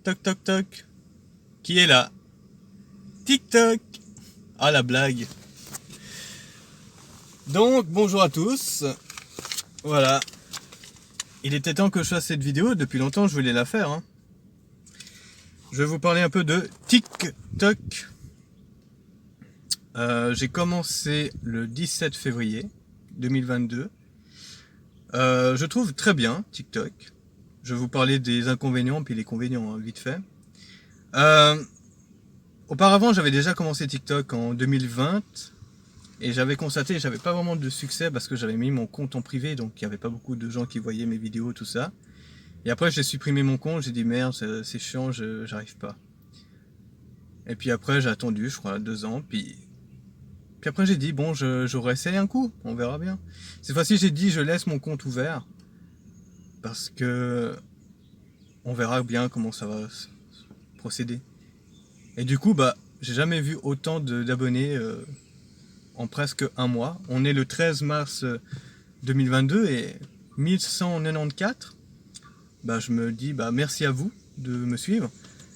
Toc toc toc. Qui est là? TikTok. Ah la blague. Donc bonjour à tous. Voilà. Il était temps que je fasse cette vidéo. Depuis longtemps je voulais la faire. Hein. Je vais vous parler un peu de TikTok. J'ai commencé le 17 février 2022. Je trouve très bien TikTok. Je vais vous parler des inconvénients puis les convénients, hein, vite fait. Auparavant, j'avais déjà commencé TikTok en 2020 et j'avais constaté que j'avais pas vraiment de succès parce que j'avais mis mon compte en privé, donc il n'y avait pas beaucoup de gens qui voyaient mes vidéos, tout ça. Et après, j'ai supprimé mon compte, j'ai dit merde, c'est chiant, j'arrive pas. Et puis après, j'ai attendu, je crois, 2 ans, puis après j'ai dit bon, j'aurais essayé un coup, on verra bien. Cette fois-ci, j'ai dit je laisse mon compte ouvert parce que on verra bien comment ça va procéder. Et du coup, j'ai jamais vu autant d'abonnés en presque un mois. On est le 13 mars 2022 et 1194. Je me dis merci à vous de me suivre.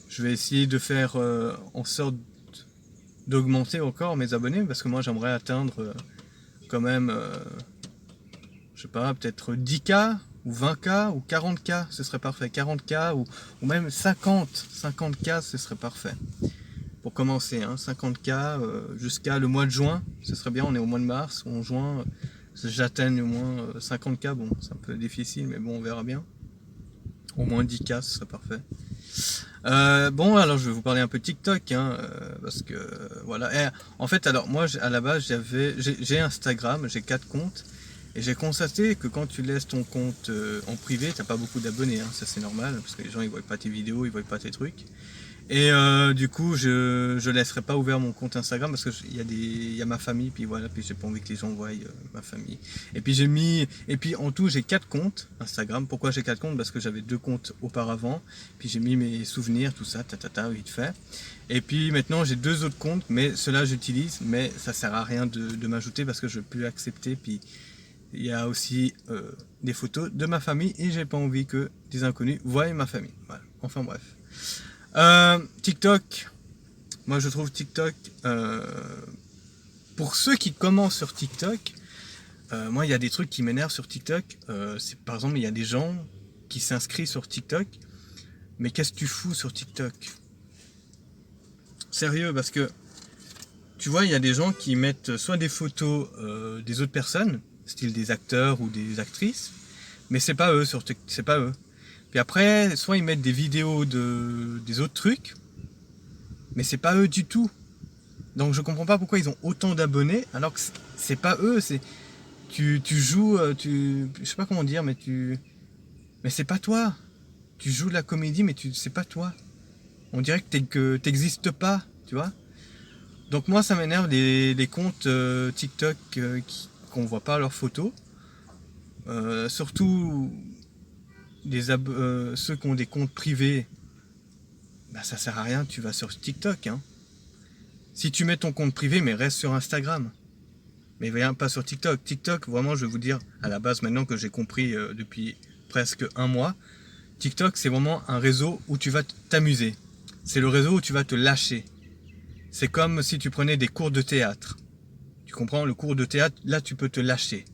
Je vais essayer de faire en sorte d'augmenter encore mes abonnés parce que moi j'aimerais atteindre quand même, je sais pas, peut-être 10K ou 20K ou 40K, ce serait parfait. 40K ou même 50K, ce serait parfait. Pour commencer, hein, 50K jusqu'à le mois de juin, ce serait bien, on est au mois de mars, ou en juin, j'atteigne au moins 50K, bon, c'est un peu difficile, mais bon, on verra bien. Au moins 10K, ce serait parfait. Bon, alors je vais vous parler un peu de TikTok, hein, parce que, voilà. Et, en fait, alors moi, à la base, j'ai Instagram, j'ai 4 comptes, et j'ai constaté que quand tu laisses ton compte en privé, t'as pas beaucoup d'abonnés, hein, ça c'est normal, parce que les gens, ils voient pas tes vidéos, ils voient pas tes trucs. Et du coup, je laisserai pas ouvert mon compte Instagram parce que il y a ma famille, puis voilà, puis j'ai pas envie que les gens voient ma famille. Et puis en tout, j'ai 4 comptes Instagram. Pourquoi j'ai 4 comptes? Parce que j'avais 2 comptes auparavant, puis j'ai mis mes souvenirs, tout ça, vite fait. Et puis maintenant, j'ai 2 autres comptes, mais ceux-là j'utilise, mais ça sert à rien de m'ajouter parce que je peux accepter. Puis il y a aussi des photos de ma famille et j'ai pas envie que des inconnus voient ma famille. Voilà. Enfin bref. TikTok, moi je trouve TikTok, pour ceux qui commencent sur TikTok, moi il y a des trucs qui m'énervent sur TikTok, par exemple il y a des gens qui s'inscrivent sur TikTok, mais qu'est-ce que tu fous sur TikTok? Sérieux, parce que tu vois il y a des gens qui mettent soit des photos des autres personnes, style des acteurs ou des actrices, mais c'est pas eux sur TikTok, c'est pas eux. Puis après, soit ils mettent des vidéos des autres trucs, mais c'est pas eux du tout. Donc je comprends pas pourquoi ils ont autant d'abonnés alors que c'est pas eux. C'est tu joues, je sais pas comment dire, mais c'est pas toi. Tu joues de la comédie, mais c'est pas toi. On dirait que t'existes pas, tu vois. Donc moi ça m'énerve les comptes TikTok qu'on voit pas leurs photos. Surtout ceux qui ont des comptes privés. Ça sert à rien, tu vas sur TikTok, hein. Si tu mets ton compte privé, mais reste sur Instagram. Mais viens pas sur TikTok. TikTok, vraiment, je vais vous dire, à la base, maintenant que j'ai compris depuis presque un mois, TikTok, c'est vraiment un réseau où tu vas t'amuser. C'est le réseau où tu vas te lâcher. C'est comme si tu prenais des cours de théâtre. Tu comprends? Le cours de théâtre, là, tu peux te lâcher.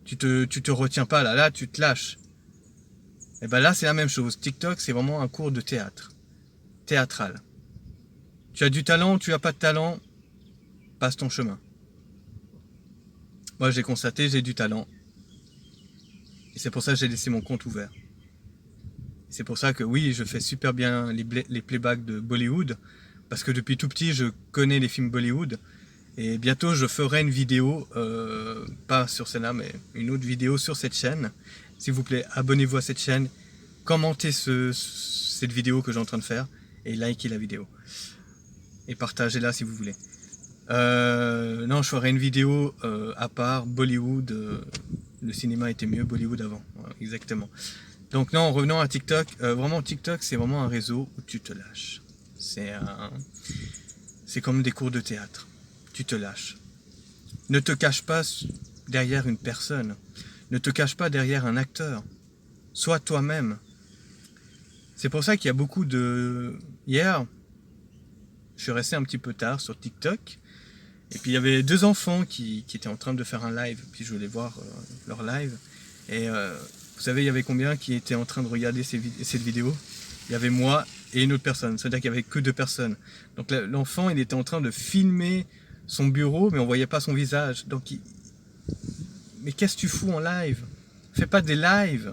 Tu te retiens pas, là, tu te lâches. Et là, c'est la même chose. TikTok, c'est vraiment un cours de théâtre. Théâtral. Tu as du talent, tu as pas de talent, passe ton chemin. Moi j'ai constaté, j'ai du talent. Et c'est pour ça que j'ai laissé mon compte ouvert. C'est pour ça que oui, je fais super bien les playbacks de Bollywood. Parce que depuis tout petit, je connais les films Bollywood. Et bientôt, je ferai une vidéo, pas sur celle-là, mais une autre vidéo sur cette chaîne. S'il vous plaît, abonnez-vous à cette chaîne. Commentez cette vidéo que j'ai en train de faire. Et likez la vidéo. Et partagez-la si vous voulez. Non, je ferai une vidéo à part Bollywood. Le cinéma était mieux Bollywood avant. Ouais, exactement. Donc non, revenons à TikTok. Vraiment, TikTok, c'est vraiment un réseau où tu te lâches. C'est comme des cours de théâtre. Tu te lâches. Ne te cache pas derrière une personne. Ne te cache pas derrière un acteur. Sois toi-même. C'est pour ça qu'il y a beaucoup de... Hier, je suis resté un petit peu tard sur TikTok. Et puis il y avait deux enfants qui étaient en train de faire un live. Puis je voulais voir leur live. Et vous savez, il y avait combien qui étaient en train de regarder cette vidéo? Il y avait moi et une autre personne. C'est-à-dire qu'il n'y avait que deux personnes. Donc l'enfant, il était en train de filmer son bureau, mais on ne voyait pas son visage. Donc mais qu'est-ce que tu fous en live? Fais pas des lives.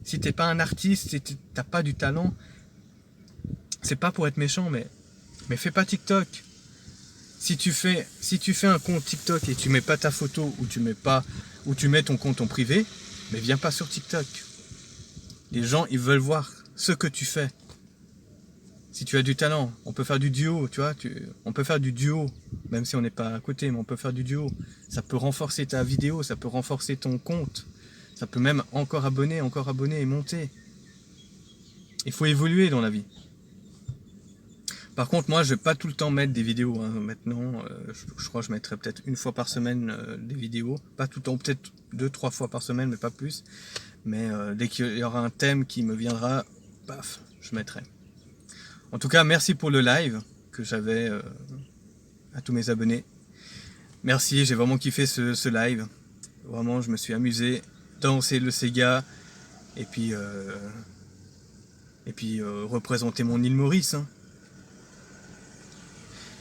Si t'es pas un artiste, si t'as pas du talent, c'est pas pour être méchant, mais fais pas TikTok. Si tu fais un compte TikTok et tu mets pas ta photo ou tu mets ton compte en privé, mais viens pas sur TikTok. Les gens, ils veulent voir ce que tu fais. Si tu as du talent, on peut faire du duo, tu vois, on peut faire du duo, même si on n'est pas à côté, mais on peut faire du duo. Ça peut renforcer ta vidéo, ça peut renforcer ton compte. Ça peut même encore abonner et monter. Il faut évoluer dans la vie. Par contre, moi, je vais pas tout le temps mettre des vidéos. Hein. Maintenant, je crois que je mettrai peut-être une fois par semaine des vidéos. Pas tout le temps, peut-être 2-3 fois par semaine, mais pas plus. Mais dès qu'il y aura un thème qui me viendra, paf, je mettrai. En tout cas, merci pour le live que j'avais à tous mes abonnés. Merci, j'ai vraiment kiffé ce live. Vraiment, je me suis amusé. Danser le Sega et puis représenter mon île Maurice. Hein.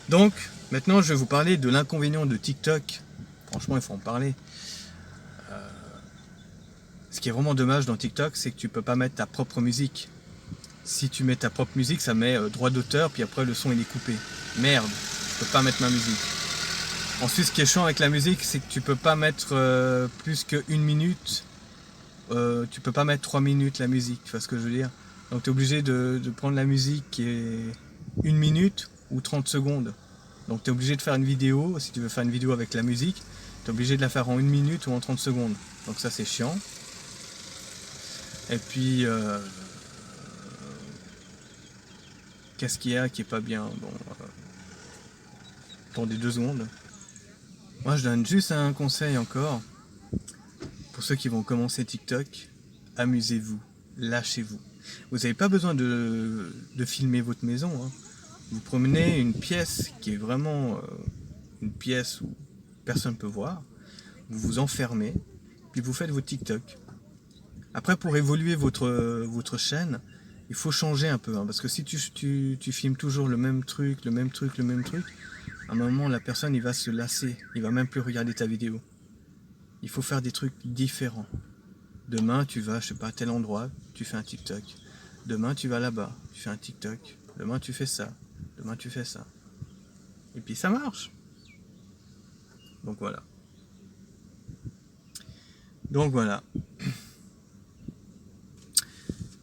Donc, maintenant, je vais vous parler de l'inconvénient de TikTok. Franchement, il faut en parler. Ce qui est vraiment dommage dans TikTok, c'est que tu peux pas mettre ta propre musique. Si tu mets ta propre musique, ça met droit d'auteur, puis après le son il est coupé. Merde, je peux pas mettre ma musique. Ensuite, ce qui est chiant avec la musique, c'est que tu peux pas mettre plus qu'une minute. Tu peux pas mettre 3 minutes la musique, tu vois ce que je veux dire. Donc tu es obligé de prendre la musique qui est 1 minute ou 30 secondes. Donc tu es obligé de faire une vidéo, si tu veux faire une vidéo avec la musique, tu es obligé de la faire en 1 minute ou en 30 secondes. Donc ça c'est chiant. Et puis, qu'est-ce qu'il y a qui est pas bien? Bon, attendez 2 secondes. Moi je donne juste un conseil encore. Pour ceux qui vont commencer TikTok, amusez-vous, lâchez-vous. Vous n'avez pas besoin de filmer votre maison. Hein. Vous prenez une pièce qui est vraiment une pièce où personne ne peut voir. Vous vous enfermez, puis vous faites votre TikTok. Après, pour évoluer votre chaîne, il faut changer un peu. Hein, parce que si tu filmes toujours le même truc, à un moment, la personne il va se lasser. Il va même plus regarder ta vidéo. Il faut faire des trucs différents. Demain, tu vas, je sais pas, à tel endroit, tu fais un TikTok. Demain, tu vas là-bas, tu fais un TikTok. Demain, tu fais ça. Demain, tu fais ça. Et puis, ça marche. Donc, voilà.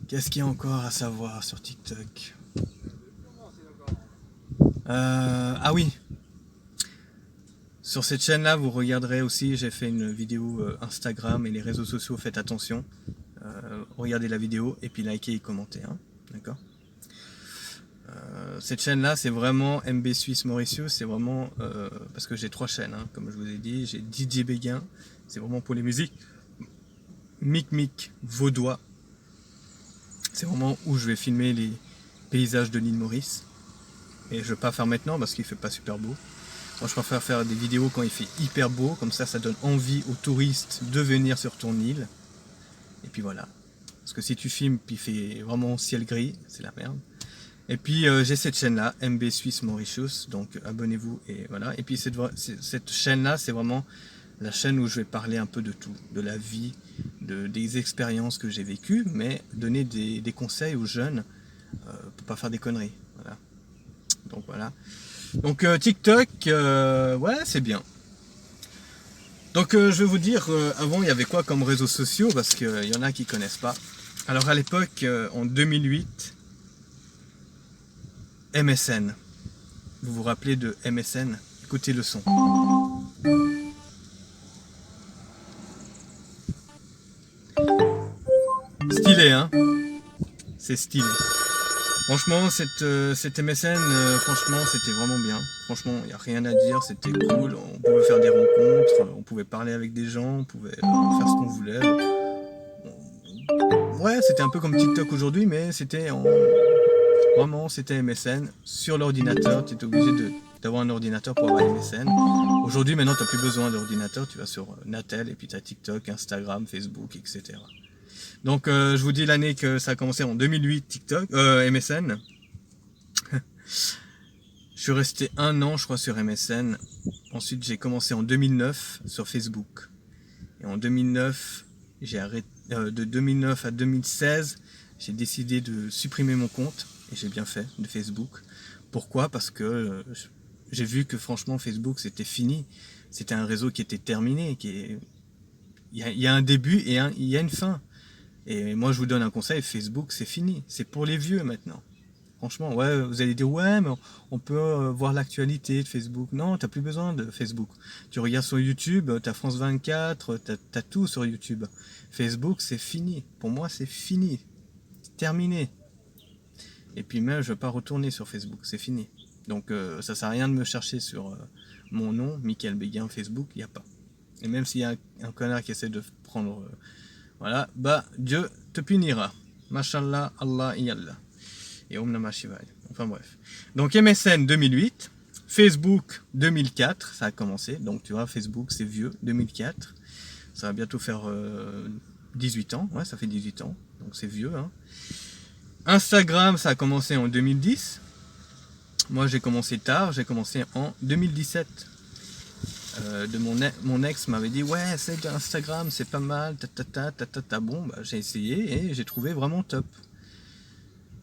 Qu'est-ce qu'il y a encore à savoir sur TikTok? Ah oui. Sur cette chaîne-là, vous regarderez aussi, j'ai fait une vidéo Instagram et les réseaux sociaux, faites attention. Regardez la vidéo et puis likez et commentez. Hein, d'accord. Cette chaîne-là, c'est vraiment MB Suisse Mauritius, c'est vraiment... parce que j'ai 3 chaînes, hein, comme je vous ai dit. J'ai DJ Béguin, c'est vraiment pour les musiques. Mic Vaudois, c'est vraiment où je vais filmer les paysages de l'île Maurice. Et je ne vais pas faire maintenant parce qu'il ne fait pas super beau. Moi, je préfère faire des vidéos quand il fait hyper beau, comme ça donne envie aux touristes de venir sur ton île. Et puis voilà. Parce que si tu filmes puis il fait vraiment ciel gris, c'est la merde. Et puis j'ai cette chaîne-là, MB Suisse Mauritius, donc abonnez-vous et voilà. Et puis cette chaîne-là, c'est vraiment la chaîne où je vais parler un peu de tout, de la vie, des expériences que j'ai vécues, mais donner des conseils aux jeunes pour pas faire des conneries. Voilà. Donc voilà. Donc TikTok, ouais, c'est bien. Donc je vais vous dire, avant il y avait quoi comme réseaux sociaux, parce qu'il y en a qui connaissent pas. Alors à l'époque, en 2008, MSN. Vous vous rappelez de MSN? Écoutez le son. Stylé, hein? C'est stylé. Franchement, cette MSN, franchement, c'était vraiment bien. Franchement, il n'y a rien à dire, c'était cool. On pouvait faire des rencontres, on pouvait parler avec des gens, on pouvait faire ce qu'on voulait. ouais, c'était un peu comme TikTok aujourd'hui, mais c'était vraiment, c'était MSN sur l'ordinateur. Tu étais obligé d'avoir un ordinateur pour avoir MSN. Aujourd'hui, maintenant, tu n'as plus besoin d'ordinateur. Tu vas sur Natel et puis tu as TikTok, Instagram, Facebook, etc. Donc, je vous dis l'année que ça a commencé en 2008, TikTok, MSN. Je suis resté 1 an, je crois, sur MSN. Ensuite, j'ai commencé en 2009 sur Facebook. Et en 2009, j'ai arrêté. De 2009 à 2016, j'ai décidé de supprimer mon compte. Et j'ai bien fait, de Facebook. Pourquoi? Parce que j'ai vu que franchement, Facebook, c'était fini. C'était un réseau qui était terminé. Il y a un début et il y a une fin. Et moi, je vous donne un conseil, Facebook, c'est fini. C'est pour les vieux maintenant. Franchement, ouais, vous allez dire, ouais, mais on peut voir l'actualité de Facebook. Non, t'as plus besoin de Facebook. Tu regardes sur YouTube, t'as France 24, t'as tout sur YouTube. Facebook, c'est fini. Pour moi, c'est fini. C'est terminé. Et puis même, je ne vais pas retourner sur Facebook, c'est fini. Donc, ça sert à rien de me chercher sur mon nom, Michael Béguin, Facebook, il n'y a pas. Et même s'il y a un connard qui essaie de prendre... voilà, bah, Dieu te punira. Mashallah, Allah, Yallah. Et Om Namah Shivaya. Enfin bref. Donc MSN 2008, Facebook 2004, ça a commencé. Donc tu vois, Facebook c'est vieux, 2004. Ça va bientôt faire 18 ans. Ouais, ça fait 18 ans. Donc c'est vieux. Hein. Instagram, ça a commencé en 2010. Moi j'ai commencé tard, j'ai commencé en 2017. Mon ex m'avait dit ouais, c'est Instagram, c'est pas mal, Bon, bah, j'ai essayé et j'ai trouvé vraiment top.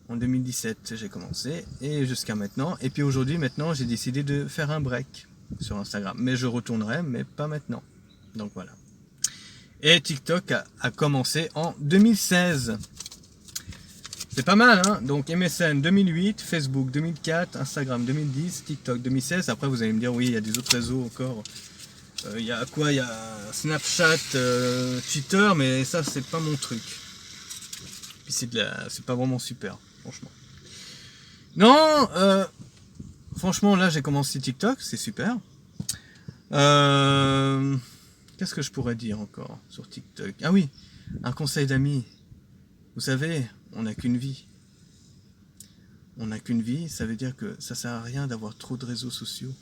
En 2017, j'ai commencé et jusqu'à maintenant. Et puis aujourd'hui, maintenant, j'ai décidé de faire un break sur Instagram. Mais je retournerai, mais pas maintenant. Donc voilà. Et TikTok a commencé en 2016. C'est pas mal, hein? Donc MSN 2008, Facebook 2004, Instagram 2010, TikTok 2016. Après, vous allez me dire, oui, il y a des autres réseaux encore. Il y a quoi? Il y a Snapchat, Twitter, mais ça, c'est pas mon truc. Puis c'est pas vraiment super. Franchement. Non, franchement, là, j'ai commencé TikTok, c'est super. Qu'est-ce que je pourrais dire encore sur TikTok? Ah oui, un conseil d'amis. Vous savez, on n'a qu'une vie. On n'a qu'une vie, ça veut dire que ça sert à rien d'avoir trop de réseaux sociaux.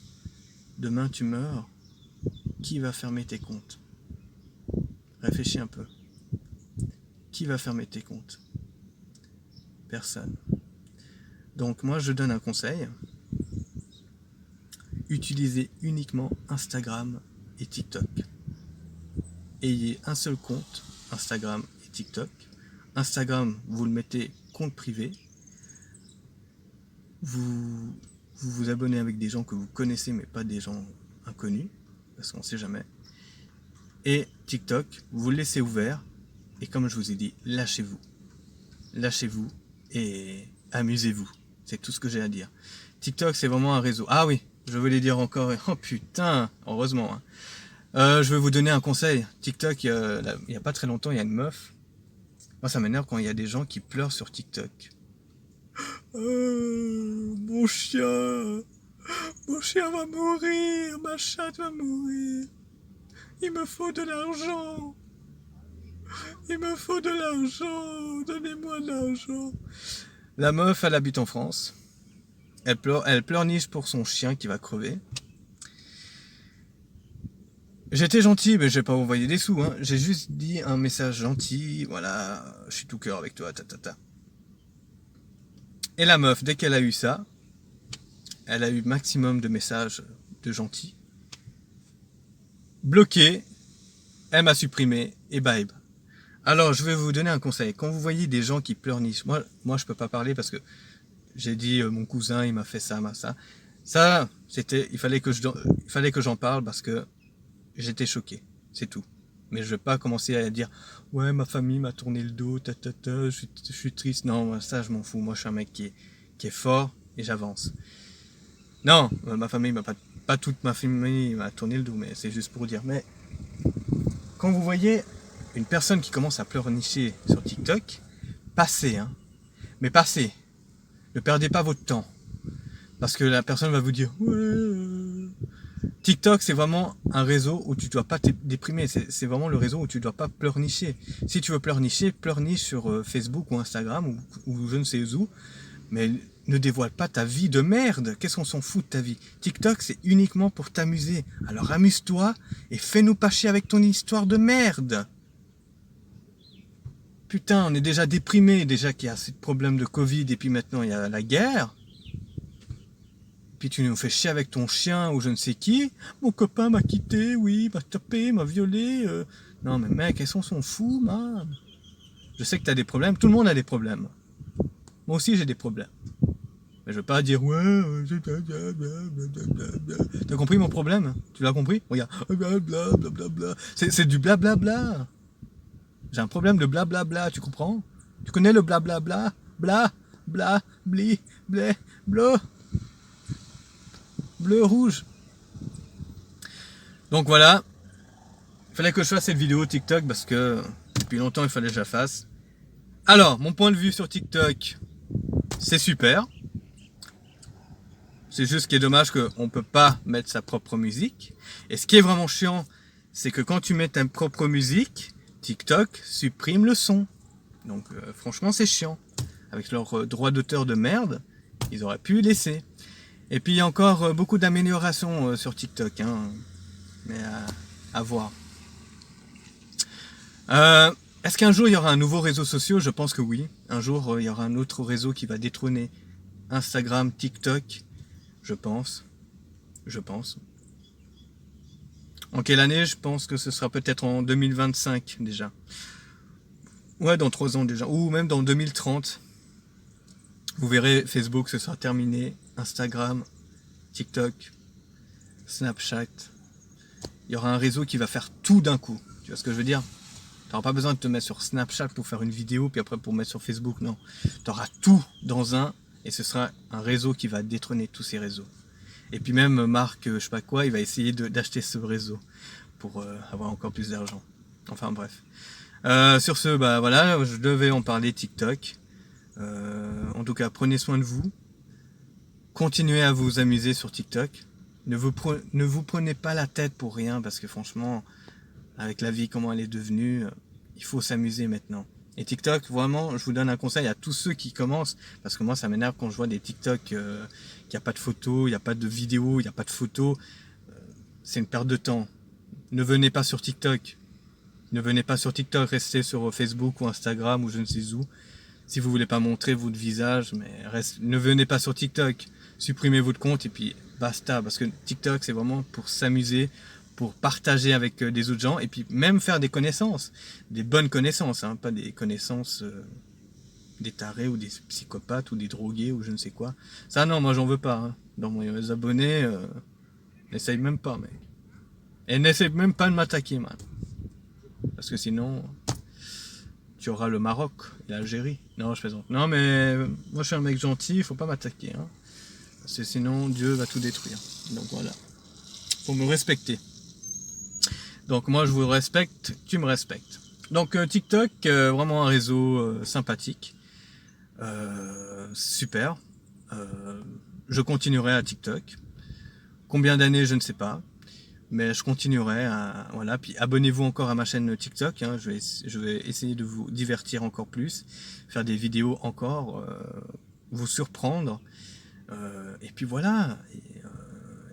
Demain, tu meurs. Qui va fermer tes comptes? Réfléchis un peu. Qui va fermer tes comptes? Personne. Donc moi je donne un conseil. Utilisez uniquement Instagram et TikTok. Ayez un seul compte, Instagram et TikTok. Instagram, vous le mettez compte privé. Vous vous abonnez avec des gens que vous connaissez mais pas des gens inconnus, parce qu'on ne sait jamais. Et TikTok, vous le laissez ouvert. Et comme je vous ai dit, lâchez-vous. Lâchez-vous et amusez-vous. C'est tout ce que j'ai à dire. TikTok, c'est vraiment un réseau. Ah oui, je voulais dire encore. Oh putain, heureusement. Hein. Je vais vous donner un conseil. TikTok, il n'y a pas très longtemps, il y a une meuf. Moi, ça m'énerve quand il y a des gens qui pleurent sur TikTok. Mon chien va mourir, ma chatte va mourir. Il me faut de l'argent. Il me faut de l'argent. Donnez-moi de l'argent. La meuf, elle habite en France. Elle pleurniche pour son chien qui va crever. J'étais gentil, mais j'ai pas envoyé des sous. Hein. J'ai juste dit un message gentil. Voilà, je suis tout cœur avec toi. Et la meuf, dès qu'elle a eu ça, elle a eu maximum de messages de gentils. Bloqué, elle m'a supprimé et bye. Alors, je vais vous donner un conseil. Quand vous voyez des gens qui pleurnichent, moi je peux pas parler parce que j'ai dit mon cousin, il m'a fait ça, ça. Ça, il fallait que j'en parle parce que j'étais choqué. C'est tout. Mais je vais pas commencer à dire ouais, ma famille m'a tourné le dos, je suis triste. Non, ça je m'en fous. Moi, je suis un mec qui est fort et j'avance. Non, ma famille m'a pas toute ma famille m'a tourné le dos, mais c'est juste pour dire. Mais quand vous voyez une personne qui commence à pleurnicher sur TikTok, passez, hein. Mais passez. Ne perdez pas votre temps. Parce que la personne va vous dire ouais, TikTok, c'est vraiment un réseau où tu dois pas te déprimer. C'est vraiment le réseau où tu dois pas pleurnicher. Si tu veux pleurnicher, pleurniche sur Facebook ou Instagram ou je ne sais où. Mais ne dévoile pas ta vie de merde. Qu'est-ce qu'on s'en fout de ta vie? TikTok, c'est uniquement pour t'amuser. Alors amuse-toi et fais-nous pas chier avec ton histoire de merde. Putain, on est déjà déprimé, déjà qu'il y a ces problèmes de Covid et puis maintenant il y a la guerre. Puis tu nous fais chier avec ton chien ou je ne sais qui. Mon copain m'a quitté, oui, m'a tapé, m'a violé. Non mais mec, elles sont fous, man. Je sais que t'as des problèmes, tout le monde a des problèmes. Moi aussi j'ai des problèmes. Mais je veux pas dire ouais. T'as compris mon problème? Tu l'as compris? Regarde. C'est du blablabla. J'ai un problème de blablabla, tu comprends? Tu connais le blablabla? Bla, bla, bli, blé, bleu. Bleu, rouge. Donc voilà. Il fallait que je fasse cette vidéo TikTok parce que depuis longtemps il fallait que je la fasse. Alors, mon point de vue sur TikTok, c'est super. C'est juste qu'il est dommage qu'on ne peut pas mettre sa propre musique. Et ce qui est vraiment chiant, c'est que quand tu mets ta propre musique, TikTok supprime le son. Donc franchement c'est chiant. Avec leurs droits d'auteur de merde, ils auraient pu laisser. Et puis il y a encore beaucoup d'améliorations sur TikTok. Hein. Mais à voir. Est-ce qu'un jour il y aura un nouveau réseau social? Je pense que oui. Un jour il y aura un autre réseau qui va détrôner Instagram, TikTok. Je pense. En quelle année? Je pense que ce sera peut-être en 2025 déjà. Ouais, dans 3 ans déjà. Ou même dans 2030. Vous verrez, Facebook, ce sera terminé. Instagram, TikTok, Snapchat. Il y aura un réseau qui va faire tout d'un coup. Tu vois ce que je veux dire? Tu n'auras pas besoin de te mettre sur Snapchat pour faire une vidéo, puis après pour mettre sur Facebook, non. Tu auras tout dans un, et ce sera un réseau qui va détrôner tous ces réseaux. Et puis même Marc, je sais pas quoi, il va essayer d'acheter ce réseau pour avoir encore plus d'argent. Enfin bref. Sur ce, bah voilà, je devais en parler TikTok. En tout cas, prenez soin de vous. Continuez à vous amuser sur TikTok. Ne vous prenez pas la tête pour rien parce que franchement, avec la vie comment elle est devenue, il faut s'amuser maintenant. Et TikTok, vraiment, je vous donne un conseil à tous ceux qui commencent, parce que moi ça m'énerve quand je vois des TikTok qu'il n'y a pas de photos, il n'y a pas de vidéos, il n'y a pas de photos. C'est une perte de temps. Ne venez pas sur TikTok. Ne venez pas sur TikTok, restez sur Facebook ou Instagram ou je ne sais où. Si vous voulez pas montrer votre visage, mais ne venez pas sur TikTok. Supprimez votre compte et puis basta. Parce que TikTok, c'est vraiment pour s'amuser, pour partager avec des autres gens et puis même faire des connaissances. Des bonnes connaissances, hein, pas des connaissances des tarés ou des psychopathes ou des drogués ou je ne sais quoi. Ça, non, moi, j'en veux pas. Hein. Dans mes abonnés, n'essaye même pas, mec. Et n'essaye même pas de m'attaquer, man. Parce que sinon, tu auras le Maroc et l'Algérie. Non, je plaisante. Non, mais moi, je suis un mec gentil, il faut pas m'attaquer. Hein. Parce que sinon, Dieu va tout détruire. Donc voilà. Faut me respecter. Donc moi, je vous respecte, tu me respectes. Donc TikTok, vraiment un réseau sympathique. Super. Je continuerai à TikTok. Combien d'années, je ne sais pas. Mais je continuerai à, voilà. Puis abonnez-vous encore à ma chaîne TikTok. Hein. Je vais essayer de vous divertir encore plus, faire des vidéos encore, vous surprendre. Et puis voilà.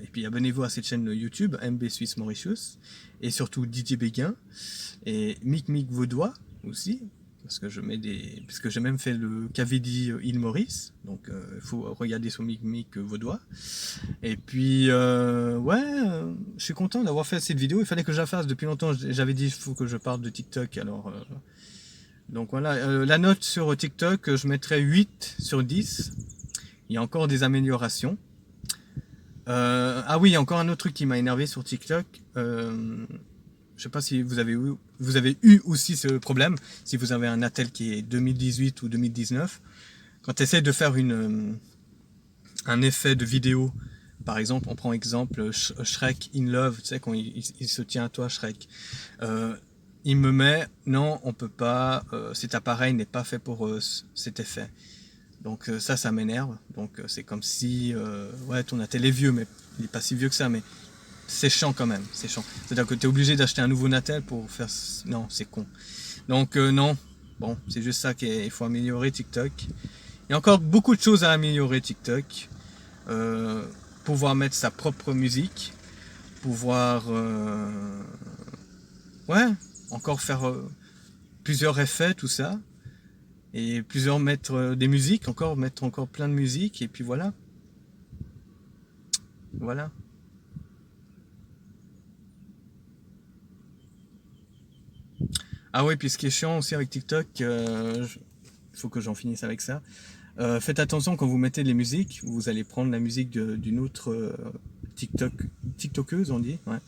Et puis abonnez-vous à cette chaîne YouTube, MB Suisse Mauritius, et surtout Didier Béguin et Mic Vaudois aussi. Parce que j'ai même fait le KVD Île Maurice, donc il faut regarder sur Mic Vaudois. Et puis je suis content d'avoir fait cette vidéo. Il fallait que je la fasse depuis longtemps. J'avais dit il faut que je parle de TikTok. Alors donc voilà, la note sur TikTok, je mettrais 8 sur 10. Il y a encore des améliorations. Ah oui, il y a encore un autre truc qui m'a énervé sur TikTok. Je sais pas si vous avez eu aussi ce problème, si vous avez un attel qui est 2018 ou 2019, quand tu essaies de faire un effet de vidéo, par exemple, on prend exemple Shrek in Love, tu sais, quand il se tient à toi, Shrek, il me met, non, on peut pas, cet appareil n'est pas fait pour cet effet. Donc ça m'énerve, donc c'est comme si, ouais, ton attel est vieux, mais il n'est pas si vieux que ça, mais c'est chiant quand même, c'est chiant. C'est-à-dire que tu es obligé d'acheter un nouveau Natel pour faire... Non, c'est con. Donc non, bon, c'est juste ça qu'il faut améliorer TikTok. Il y a encore beaucoup de choses à améliorer TikTok. Euh, Pouvoir mettre sa propre musique, pouvoir... ouais, encore faire plusieurs effets, tout ça. Et plusieurs mettre des musiques, encore mettre encore plein de musique, et puis voilà. Voilà. Ah oui, puis ce qui est chiant aussi avec TikTok, il faut que j'en finisse avec ça. Faites attention quand vous mettez les musiques, vous allez prendre la musique d'une autre TikTokeuse, on dit, ouais,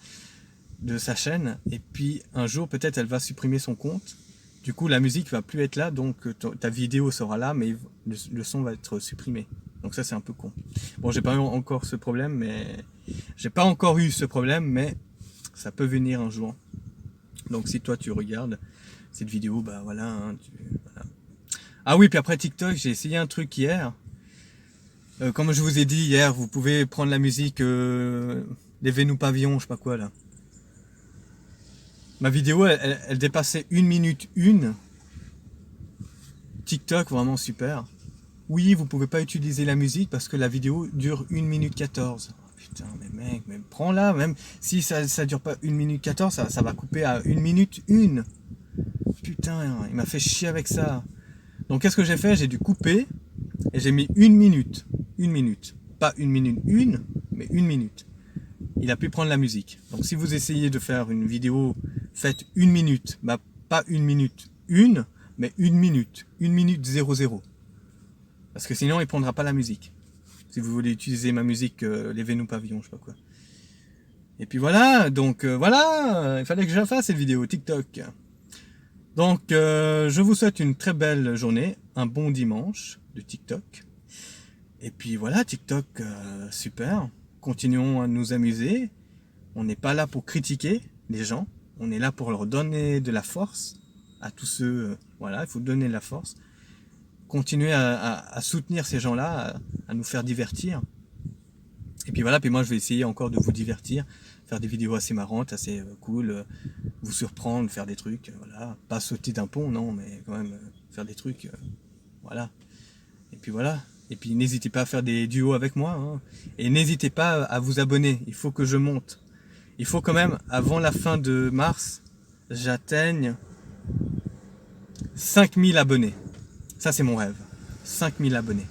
de sa chaîne, et puis un jour peut-être elle va supprimer son compte. Du coup la musique va plus être là, donc ta vidéo sera là, mais le son va être supprimé. Donc ça c'est un peu con. Bon, j'ai pas eu encore ce problème, mais ça peut venir un jour. Donc si toi tu regardes cette vidéo, bah voilà, hein, voilà. Ah oui, puis après TikTok, j'ai essayé un truc hier. Comme je vous ai dit hier, vous pouvez prendre la musique des Vénus Pavillon, je sais pas quoi là. Ma vidéo, elle dépassait 1 minute 1. TikTok, vraiment super. Oui, vous pouvez pas utiliser la musique parce que la vidéo dure 1 minute 14. Oh, putain, mais mec, mais prends-la, même si ça dure pas 1 minute 14, ça va couper à 1 minute 1. Putain, il m'a fait chier avec ça. Donc qu'est-ce que j'ai fait? J'ai dû couper et j'ai mis 1 minute. 1 minute. Pas 1 minute 1, mais 1 minute. Il a pu prendre la musique. Donc si vous essayez de faire une vidéo, faites 1 minute. Bah pas 1 minute 1, mais 1 minute. 1 minute 00. Parce que sinon il prendra pas la musique. Si vous voulez utiliser ma musique, les Vénus Pavillon, je sais pas quoi. Et puis voilà, donc voilà, il fallait que je fasse cette vidéo TikTok. Donc je vous souhaite une très belle journée, un bon dimanche de TikTok. Et puis voilà, TikTok, super. Continuons à nous amuser. On n'est pas là pour critiquer les gens. On est là pour leur donner de la force à tous ceux. Voilà, il faut donner de la force. Continuer à soutenir ces gens-là, à nous faire divertir. Et puis voilà, puis moi je vais essayer encore de vous divertir, faire des vidéos assez marrantes, assez cool, vous surprendre, faire des trucs, voilà. Pas sauter d'un pont, non, mais quand même faire des trucs, voilà. Et puis voilà. Et puis n'hésitez pas à faire des duos avec moi, hein. Et n'hésitez pas à vous abonner, il faut que je monte. Il faut quand même, avant la fin de mars, j'atteigne 5000 abonnés. Ça c'est mon rêve, 5000 abonnés.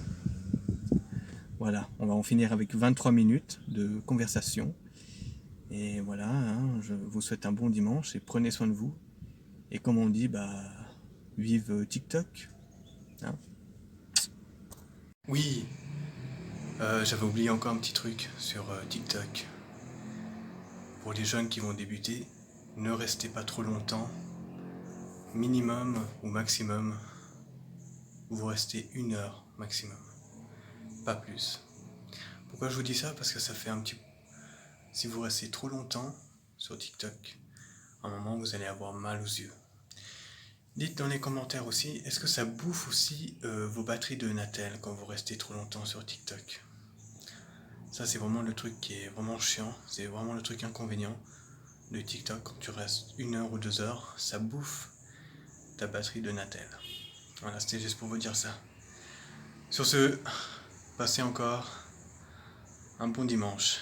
Voilà, on va en finir avec 23 minutes de conversation. Et voilà, hein, je vous souhaite un bon dimanche et prenez soin de vous. Et comme on dit, bah, vive TikTok. Hein. Oui, j'avais oublié encore un petit truc sur TikTok. Pour les jeunes qui vont débuter, ne restez pas trop longtemps. Minimum ou maximum, vous restez 1 heure maximum. Pas plus. Pourquoi je vous dis ça? Parce que ça fait un petit... Si vous restez trop longtemps sur TikTok, à un moment vous allez avoir mal aux yeux. Dites dans les commentaires aussi, est-ce que ça bouffe aussi vos batteries de Natel quand vous restez trop longtemps sur TikTok? Ça c'est vraiment le truc qui est vraiment chiant, c'est vraiment le truc inconvénient de TikTok. Quand tu restes 1 heure ou 2 heures, ça bouffe ta batterie de Natel. Voilà, c'était juste pour vous dire ça. Sur ce, passez encore un bon dimanche.